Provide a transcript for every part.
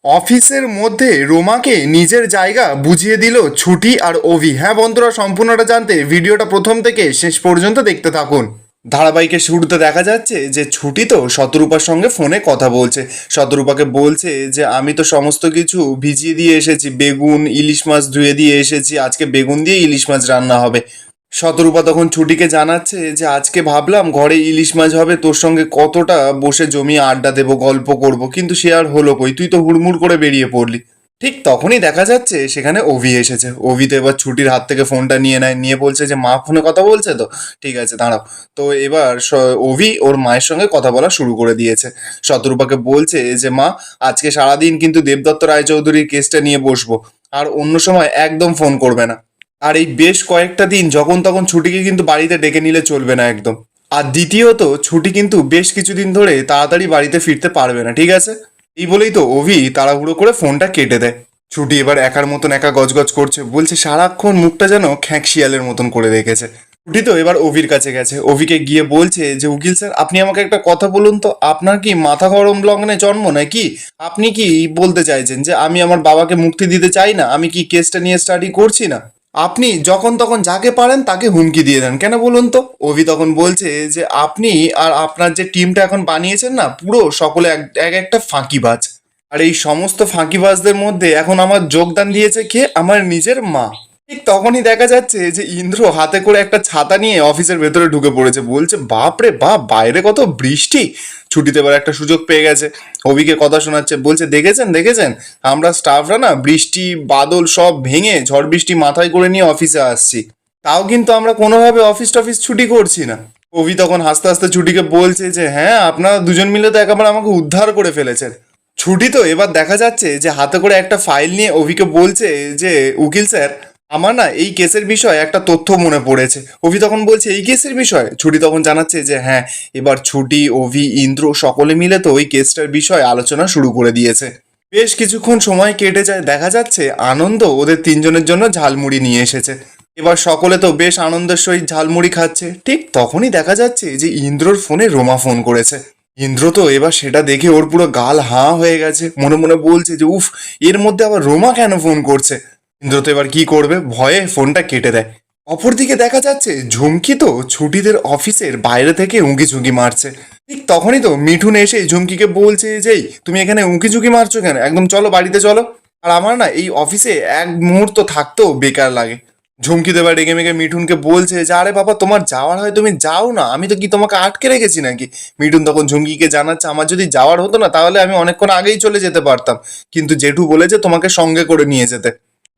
অফিসের মধ্যে রোমাকে নিজের জায়গা বুঝিয়ে দিল ছুটি আর অভি। হ্যাঁ বন্ধুরা, সম্পূর্ণটা জানতে ভিডিওটা প্রথম থেকে শেষ পর্যন্ত দেখতে থাকুন। ধারাবাহিকের শুরুতে দেখা যাচ্ছে যে ছুটি তো শতরূপার সঙ্গে ফোনে কথা বলছে। শতরূপাকে বলছে যে আমি তো সমস্ত কিছু ভিজিয়ে দিয়ে এসেছি, বেগুন ইলিশ মাছ ধুয়ে দিয়ে এসেছি, আজকে বেগুন দিয়ে ইলিশ মাছ রান্না হবে। শতরূপা তখন ছুটিকে জানাচ্ছে যে আজকে ভাবলাম ঘরে ইলিশ মাছ হবে, তোর সঙ্গে কতটা বসে জমিয়ে আড্ডা দেবো, গল্প করব, কিন্তু সে আর হলো কই, তুই তো হুড়মুড় করে বেরিয়ে পড়লি। ঠিক তখনই দেখা যাচ্ছে সেখানে অভি এসেছে। অভি তো এবার ছুটির হাত থেকে ফোনটা নিয়ে নেয়, নিয়ে বলছে যে মা ফোনে কথা বলছে তো, ঠিক আছে দাঁড়াও। তো এবার অভি ওর মায়ের সঙ্গে কথা বলা শুরু করে দিয়েছে। শতরূপাকে বলছে যে মা, আজকে সারাদিন কিন্তু দেবদত্ত রায়চৌধুরীর কেসটা নিয়ে বসবো, আর অন্য সময় একদম ফোন করবে না। আর এই বেশ কয়েকটা দিন যখন তখন ছুটিকে কিন্তু বাড়িতে ডেকে নিলে চলবে না একদম। আর দ্বিতীয়ত, ছুটি কিন্তু বেশ কিছুদিন ধরে তাড়াতাড়ি বাড়িতে ফিরতে পারবে না, ঠিক আছে? এই বলেই তো অভি তাড়াহুড়ো করে ফোনটা কেটে দেয়। ছুটি এবার একার মতন একা গজগজ করছে, বলছে সারাক্ষণ মুখটা যেন খ্যাঁকশিয়ালের মতন করে রেখেছে। ছুটি তো এবার অভির কাছে গেছে, অভিকে গিয়ে বলছে যে উকিল স্যার, আপনি আমাকে একটা কথা বলুন তো, আপনার কি মাথা গরম লগ্নে জন্ম নাকি? আপনি কি বলতে চাইছেন যে আমি আমার বাবাকে মুক্তি দিতে চাই না? আমি কি কেসটা নিয়ে স্টাডি করছি না? আপনি যখন তখন যাকে পারেন তাকে হুমকি দিয়ে দেন, কেন বলুন তো? অভি তখন বলছে যে আপনি আর আপনার যে টিমটা এখন বানিয়েছেন না, পুরো সকলে এক এক একটা ফাঁকিবাজ। আর এই সমস্ত ফাঁকিবাজদের মধ্যে এখন আমার যোগদান দিয়েছে কে? আমার নিজের মা। ঠিক তখনই দেখা যাচ্ছে যে ইন্দ্র হাতে করে একটা ছাতা নিয়ে অফিসের ভেতরে ঢুকে পড়েছে। বলছে বাপ রে বাপ, বাইরে কত বৃষ্টি। ছুটিতে এবার একটা সুযোগ পেয়ে গেছে, অভিকে কথা শোনাচ্ছে, বলছে দেখেছেন দেখেছেন, আমরা স্টাফরা না বৃষ্টি বাদল সব ভেঙে ঝড় বৃষ্টি মাথায় করে নিয়ে অফিসে আসছি, তাও কিন্তু আমরা কোনোভাবে অফিস টফিস ছুটি করছি না। অভি তখন হাসতে হাসতে ছুটিকে বলছে যে হ্যাঁ, আপনারা দুজন মিলে তো একেবারে আমাকে উদ্ধার করে ফেলেছেন। ছুটি তো এবার দেখা যাচ্ছে যে হাতে করে একটা ফাইল নিয়ে অভিকে বলছে যে উকিল স্যার, আমার না এই কেসের বিষয়ে একটা তথ্য মনে পড়েছে। অভি তখন বলছে এই কেসের বিষয়ে? ছুটি তখন জানাচ্ছে যে হ্যাঁ, এবার ছুটি অভি ইন্দ্র সকলে মিলে তো ওই কেসটার বিষয়ে আলোচনা শুরু করে দিয়েছে। বেশ কিছুক্ষণ সময় কেটে যায়, দেখা যাচ্ছে আনন্দ ওদের তিনজনের জন্য ঝালমুড়ি নিয়ে এসেছে। এবার সকলে তো বেশ আনন্দের সহিত ঝালমুড়ি খাচ্ছে। ঠিক তখনই দেখা যাচ্ছে যে ইন্দ্রর ফোনে রোমা ফোন করেছে। ইন্দ্র তো এবার সেটা দেখে ওর পুরো গাল হাঁ হয়ে গেছে, মনে মনে বলছে যে উফ, এর মধ্যে আবার রোমা কেন ফোন করছে। ইন্দ্র তো এবার কি করবে, ভয়ে ফোনটা কেটে দেয়। অপরদিকে দেখা যাচ্ছে ঝুমকি তো ছুটিদের অফিসের বাইরে থেকে উঁকি ঝুঁকি মারছে। ঠিক তখনই তো মিঠুন এসে ঝুমকিকে বলছে যে এই, তুমি এখানে উঁকি ঝুঁকি মারছো কেন, একদম চলো বাড়িতে চলো। আর আমার না এই অফিসে এক মুহূর্ত থাকতেও বেকার লাগে। ঝুমকি তো এবার রেগে মেগে মিঠুনকে বলছে যে আরে বাবা, তোমার যাওয়ার হয় তুমি যাও না, আমি তো কি তোমাকে আটকে রেখেছি নাকি? মিঠুন তখন ঝুমকিকে জানাচ্ছে আমার যদি যাওয়ার হতো না তাহলে আমি অনেকক্ষণ আগেই চলে যেতে পারতাম, কিন্তু জেঠু বলেছে তোমাকে সঙ্গে করে নিয়ে যেতে।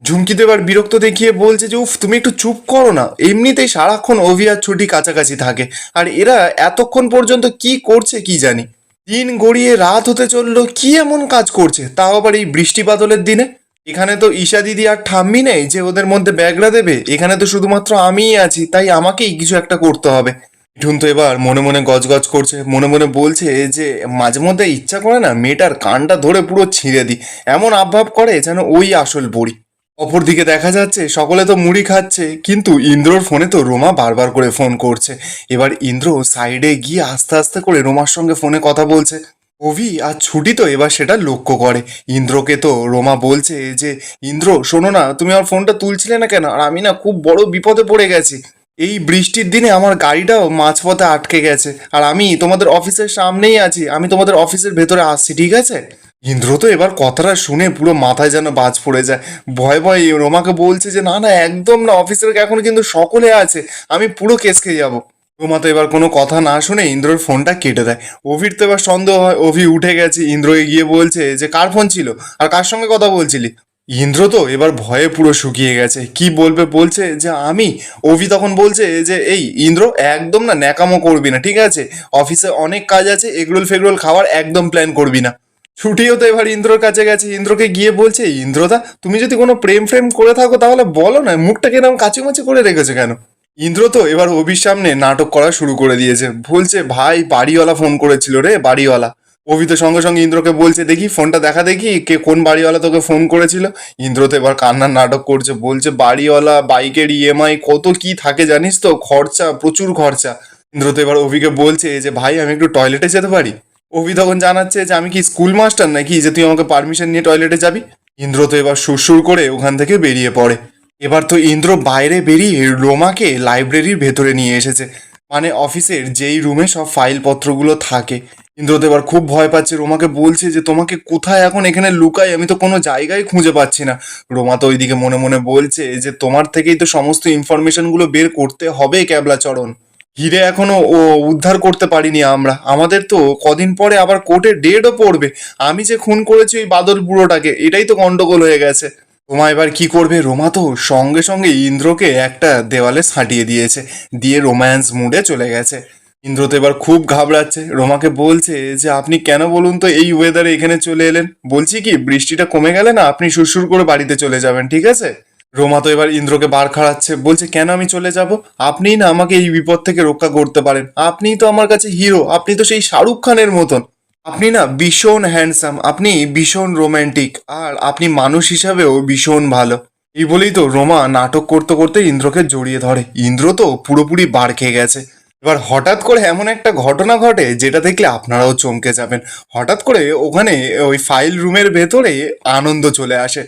ঝুমকি তো এবার বিরক্ত দেখিয়ে বলছে যে উফ, তুমি একটু চুপ করো না, এমনিতেই সারাক্ষণ অভি আর ছুটি কাছাকাছি থাকে, আর এরা এতক্ষণ পর্যন্ত কি করছে কি জানি। দিন গড়িয়ে রাত হতে চললো, কি এমন কাজ করছে, তাও আবার এই বৃষ্টি বাদলের দিনে? এখানে তো ঈশা দিদি আর ঠাম্মি নেই যে ওদের মধ্যে ব্যাগরা দেবে, এখানে তো শুধুমাত্র আমিই আছি, তাই আমাকেই কিছু একটা করতে হবে। মিঠুন তো এবার মনে মনে গজগজ করছে, মনে মনে বলছে যে মাঝে মধ্যে ইচ্ছা করে না মেয়েটার কানটা ধরে পুরো ছিঁড়ে দিই, এমন আবভাব করে যেন ওই আসল বড়ি। অপরদিকে দেখা যাচ্ছে সকলে তো মুড়ি খাচ্ছে, কিন্তু ইন্দ্রর ফোনে তো রোমা বারবার করে ফোন করছে। এবার ইন্দ্র সাইডে গিয়ে আস্তে আস্তে করে রোমার সঙ্গে ফোনে কথা বলছে। অভি আর ছুটি তো এবার সেটা লক্ষ্য করে। ইন্দ্রকে তো রোমা বলছে যে ইন্দ্র শোনো না, তুমি আমার ফোনটা তুলছিলে না কেন, আর আমি না খুব বড় বিপদে পড়ে গেছি। এই বৃষ্টির দিনে আমার গাড়িটাও মাঝপথে আটকে গেছে, আর আমি তোমাদের অফিসের সামনেই আছি, আমি তোমাদের অফিসের ভেতরে আসছি, ঠিক আছে? ইন্দ্র তো এবার কথাটা শুনে পুরো মাথায় যেন বাজ পড়ে যায়। ভয় ভয় রোমাকে বলছে যে না না, একদম না, অফিসের এখন কিন্তু সকলে আছে, আমি পুরো কেস খেয়ে যাবো। রোমা তো এবার কোনো কথা না শুনে ইন্দ্রর ফোনটা কেটে দেয়। অভির তো এবার সন্দেহ হয় অভি উঠে গেছে। ইন্দ্র এগিয়ে বলছে যে কার ফোন ছিল, আর কার সঙ্গে কথা বলছিলি? ইন্দ্র তো এবার ভয়ে পুরো শুকিয়ে গেছে, কি বলবে, বলছে যে আমি। অভি তখন বলছে যে এই ইন্দ্র, একদম না ন্যাকামো করবি না, ঠিক আছে? অফিসে অনেক কাজ আছে, এগরোল ফেগরোল খাওয়ার একদম প্ল্যান করবি না। ছুটিও তো এবার ইন্দ্রর কাছে গেছে, ইন্দ্রকে গিয়ে বলছে ইন্দ্রদা, তুমি যদি কোনো প্রেম ফ্রেম করে থাকো তাহলে বলো না, মুখটাকে এরকম কাচুমাচি করে রেখেছো কেন? ইন্দ্র তো এবার অভির সামনে নাটক করা শুরু করে দিয়েছে, বলছে ভাই বাড়িওয়ালা ফোন করেছিল রে, বাড়িওয়ালা। অভি তো সঙ্গে সঙ্গে ইন্দ্রকে বলছে দেখি ফোনটা দেখা, দেখি কে কোন বাড়িওয়ালা তোকে ফোন করেছিল। ইন্দ্র তো এবার কান্নার নাটক করছে, বলছে বাড়িওয়ালা, বাইকের ইএমআই, কত কি থাকে জানিস তো, খরচা, প্রচুর খরচা। ইন্দ্র তো এবার অভিকে বলছে যে ভাই আমি একটু টয়লেটে যেতে পারি। অভি তখন জানাচ্ছে যে আমি কি স্কুল মাস্টার নাকি যে তুই আমাকে পারমিশন নিয়ে টয়লেটে যাবি। ইন্দ্র তো এবার সুরসুর করে ওখান থেকে বেরিয়ে পড়ে। এবার তো ইন্দ্র বাইরে বেরিয়ে রোমাকে লাইব্রেরির ভেতরে নিয়ে এসেছে, মানে অফিসের যেই রুমে সব ফাইলপত্রগুলো থাকে। ইন্দ্র তো এবার খুব ভয় পাচ্ছে, রোমাকে বলছে যে তোমাকে কোথায় এখন এখানে লুকাই, আমি তো কোনো জায়গায় খুঁজে পাচ্ছি না। রোমা তো ওইদিকে মনে মনে বলছে যে তোমার থেকেই তো সমস্ত ইনফরমেশনগুলো বের করতে হবে ক্যাবলাচরণ। হিরে এখনো ও উদ্ধার করতে পারিনি আমরা, আমাদের তো কদিন পরে আবার কোর্টে ডেটও পড়বে। আমি যে খুন করেছি ওই বাদল বুড়োটাকে, এটাই তো গন্ডগোল হয়ে গেছে। রোমা এবার কি করবে, রোমা তো সঙ্গে সঙ্গে ইন্দ্রকে একটা দেওয়ালে সাঁটিয়ে দিয়েছে, দিয়ে রোম্যান্স মুডে চলে গেছে। ইন্দ্র তো এবার খুব ঘাবড়াচ্ছে, রোমাকে বলছে যে আপনি কেন বলুন তো এই ওয়েদারে এখানে চলে এলেন, বলছি কি বৃষ্টিটা কমে গেলে না আপনি সুরসুর করে বাড়িতে চলে যাবেন, ঠিক আছে। রোমা তো এবার ইন্দ্রকে বার খাড়াচ্ছে, বলছে কেন আমি চলে যাব, আপনিই না আমাকে এই বিপদ থেকে রক্ষা করতে পারেন, আপনিই তো আমার কাছে হিরো, আপনি তো সেই শাহরুখ খানের মতন, আপনি না ভীষণ হ্যান্ডসাম, আপনি ভীষণ রোম্যান্টিক, আর আপনি মানুষ হিসাবেও ভীষণ ভালো। এই বলেই তো রোমা নাটক করতে করতে ইন্দ্রকে জড়িয়ে ধরে। ইন্দ্র তো পুরোপুরি বার খেয়ে গেছে। এবার হঠাৎ করে এমন একটা ঘটনা ঘটে যেটা দেখলে আপনারাও চমকে যাবেন। হঠাৎ করে ওখানে ওই ফাইল রুমের ভেতরে আনন্দ চলে আসে।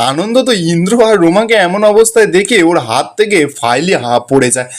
আনন্দ তো ইন্দ্র আর রোমাকে এমন অবস্থায় দেখে ওর হাত থেকে ফাইলই পড়ে যায়,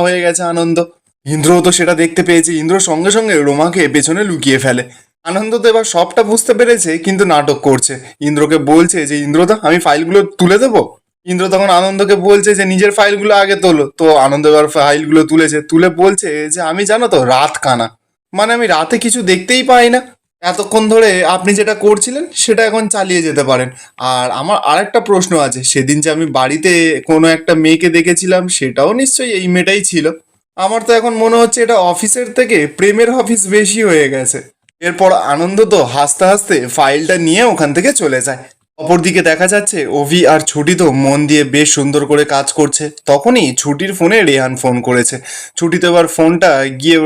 হয়ে গেছে আনন্দ। ইন্দ্রও তো সেটা দেখতে পেয়েছে, ইন্দ্র সঙ্গে সঙ্গে রোমাকে পেছনে লুকিয়ে ফেলে। আনন্দ তো এবার সবটা বুঝতে পেরেছে কিন্তু নাটক করছে, ইন্দ্রকে বলছে যে ইন্দ্রদা আমি ফাইলগুলো তুলে দেবো। ইন্দ্র তখন আনন্দকে বলছে যে নিজের ফাইলগুলো আগে তোলো। তো আনন্দ এবার ফাইলগুলো তুলেছে, তুলে বলছে যে আমি জানো তো রাত কানা, মানে আমি রাতে কিছু দেখতেই পাই না, এতক্ষণ ধরে আপনি যেটা করছিলেন সেটা এখন চালিয়ে যেতে পারেন। আর আমার আরেকটা প্রশ্ন আছে, সেদিন যে আমি বাড়িতে কোনো একটা মেয়েকে দেখেছিলাম সেটাও নিশ্চয়ই এই মেয়েটাই ছিল। আমার তো এখন মনে হচ্ছে এটা অফিসের থেকে প্রেমের অফিস বেশি হয়ে গেছে। এরপর আনন্দ তো হাসতে হাসতে ফাইলটা নিয়ে ওখান থেকে চলে যায়। অপরদিকে দেখা যাচ্ছে অভি আর ছুটি তো মন দিয়ে বেশ সুন্দর করে কাজ করছে। তখনই ছুটির ফোনে রেহান ফোন করেছে। ছুটি তো এবার ফোনটা গিয়ে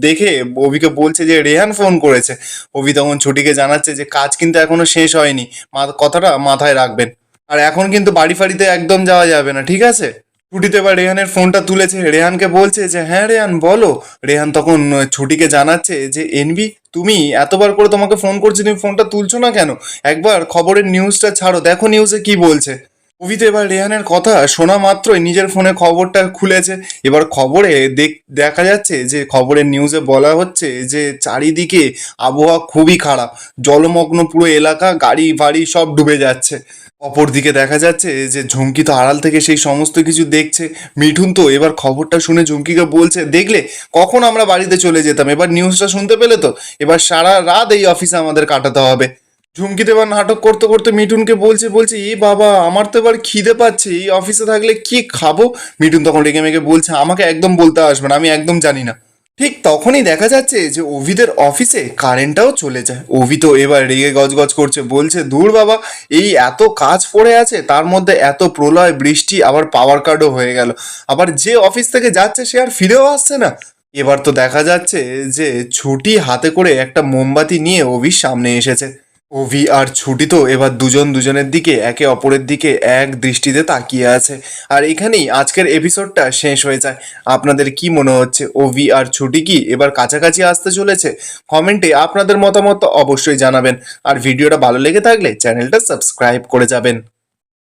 দেখে অভিকে বলছে যে রেহান ফোন করেছে। অভি তখন ছুটিকে জানাচ্ছে যে কাজ কিন্তু এখনো শেষ হয়নি, কথাটা মাথায় রাখবেন। আর এখন কিন্তু বাড়ি ফাড়িতে একদম যাওয়া যাবে না, ঠিক আছে। ছুটিতে এবার রেহানের ফোনটা তুলেছে, রেহানকে বলছে যে হ্যাঁ রেহান বলো। রেহান তখন ছুটিকে জানাচ্ছে যে এনভি তুমি এতবার করে তোমাকে ফোন করছি, তুমি ফোনটা তুলছো না কেন, একবার খবরের নিউজটা ছাড়ো, দেখো নিউজে কি বলছে। অভি তো এবার রেহানের কথা শোনা মাত্রই নিজের ফোনে খবরটা খুলেছে। এবার খবরে দেখা যাচ্ছে যে খবরের নিউজে বলা হচ্ছে যে চারিদিকে আবহাওয়া খুবই খারাপ, জলমগ্ন পুরো এলাকা, গাড়ি বাড়ি সব ডুবে যাচ্ছে। অপরদিকে দেখা যাচ্ছে যে ঝুমকি তো আড়াল থেকে সেই সমস্ত কিছু দেখছে। মিঠুন তো এবার খবরটা শুনে ঝুমকিকে বলছে দেখলে কখন আমরা বাড়িতে চলে যেতাম, এবার নিউজটা শুনতে পেলে তো, এবার সারা রাত এই অফিসে আমাদের কাটাতে হবে। ঝুমকি তো এবার নাটক করতে করতে মিঠুনকে বলছে বলছে এ বাবা আমার তো এবার খিদে পাচ্ছে, এই অফিসে থাকলে কি খাবো। মিঠুন তখন রেগে মেগে বলছে আমাকে একদম বলতে আসবে না, আমি একদম জানি না। ঠিক তখনই দেখা যাচ্ছে যে অভিদের অফিসে কারেন্টটাও চলে যায়। অভি তো এবার রেগে গজগজ করছে, বলছে দূর বাবা, এই এত কাজ পড়ে আছে তার মধ্যে এত প্রলয় বৃষ্টি, আবার পাওয়ার কাটও হয়ে গেল, আবার যে অফিস থেকে যাচ্ছে সে আর ফিরেও আসছে না। এবার তো দেখা যাচ্ছে যে ছুটি হাতে করে একটা মোমবাতি নিয়ে অভির সামনে এসেছে। অভি আর ছুটি তো এবার দুজন দুজনের দিকে একে অপরের দিকে এক দৃষ্টিতে তাকিয়ে আছে। আর এখানেই আজকের এপিসোডটা শেষ হয়ে যায়। আপনাদের কি মনে হচ্ছে, অভি আর ছুটি কি এবার কাছাকাছি আসতে চলেছে? কমেন্টে আপনাদের মতামত অবশ্যই জানাবেন। আর ভিডিওটা ভালো লেগে থাকলে চ্যানেলটা সাবস্ক্রাইব করে যাবেন।